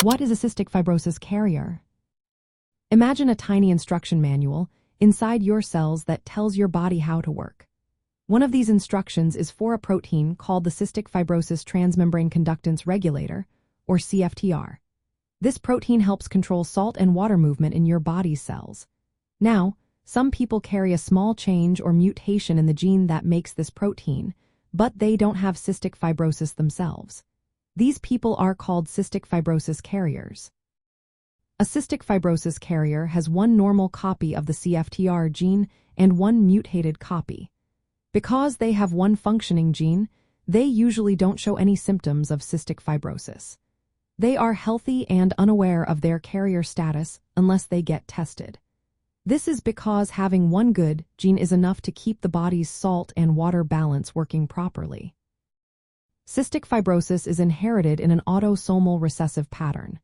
What is a cystic fibrosis carrier? Imagine a tiny instruction manual inside your cells that tells your body how to work. One of these instructions is for a protein called the cystic fibrosis transmembrane conductance regulator, or CFTR. This protein helps control salt and water movement in your body's cells. Now, some people carry a small change or mutation in the gene that makes this protein, but they don't have cystic fibrosis themselves. These people are called cystic fibrosis carriers. A cystic fibrosis carrier has one normal copy of the CFTR gene and one mutated copy. Because they have one functioning gene, they usually don't show any symptoms of cystic fibrosis. They are healthy and unaware of their carrier status unless they get tested. This is because having one good gene is enough to keep the body's salt and water balance working properly. Cystic fibrosis is inherited in an autosomal recessive pattern.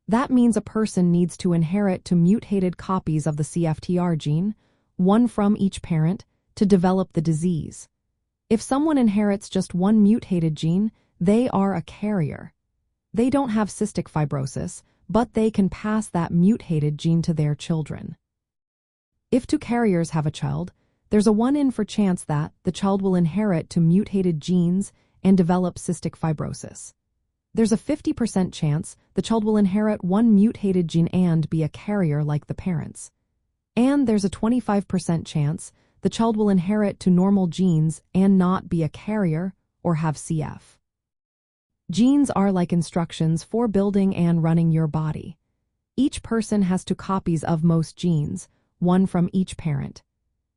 That means a person needs to inherit two mutated copies of the CFTR gene, one from each parent, to develop the disease. If someone inherits just one mutated gene, they are a carrier. They don't have cystic fibrosis, but they can pass that mutated gene to their children. If two carriers have a child, there's a 1 in 4 chance that the child will inherit two mutated genes and develop cystic fibrosis. There's a 50% chance the child will inherit one mutated gene and be a carrier like the parents. And there's a 25% chance the child will inherit two normal genes and not be a carrier or have CF. Genes are like instructions for building and running your body. Each person has two copies of most genes, one from each parent.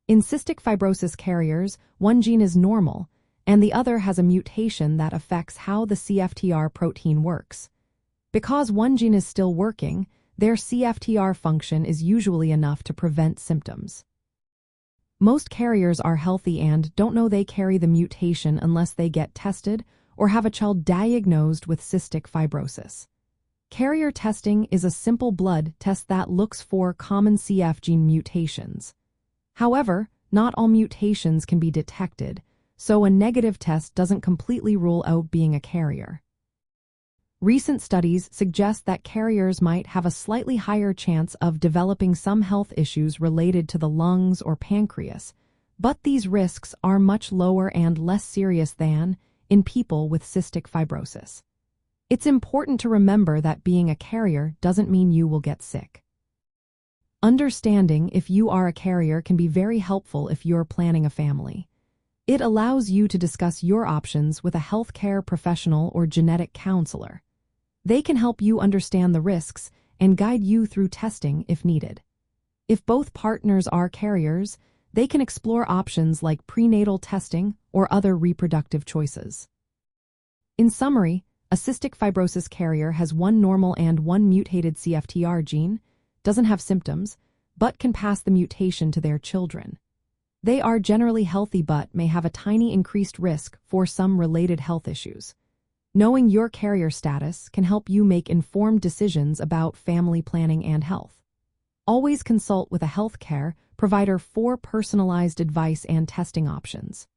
In cystic fibrosis carriers, one gene is normal, and the other has a mutation that affects how the CFTR protein works. Because one gene is still working, their CFTR function is usually enough to prevent symptoms. Most carriers are healthy and don't know they carry the mutation unless they get tested or have a child diagnosed with cystic fibrosis. Carrier testing is a simple blood test that looks for common CF gene mutations. However, not all mutations can be detected, so a negative test doesn't completely rule out being a carrier. Recent studies suggest that carriers might have a slightly higher chance of developing some health issues related to the lungs or pancreas, but these risks are much lower and less serious than in people with cystic fibrosis. It's important to remember that being a carrier doesn't mean you will get sick. Understanding if you are a carrier can be very helpful if you're planning a family. It allows you to discuss your options with a healthcare professional or genetic counselor. They can help you understand the risks and guide you through testing if needed. If both partners are carriers, they can explore options like prenatal testing or other reproductive choices. In summary, a cystic fibrosis carrier has one normal and one mutated CFTR gene, doesn't have symptoms, but can pass the mutation to their children. They are generally healthy but may have a tiny increased risk for some related health issues. Knowing your carrier status can help you make informed decisions about family planning and health. Always consult with a healthcare provider for personalized advice and testing options.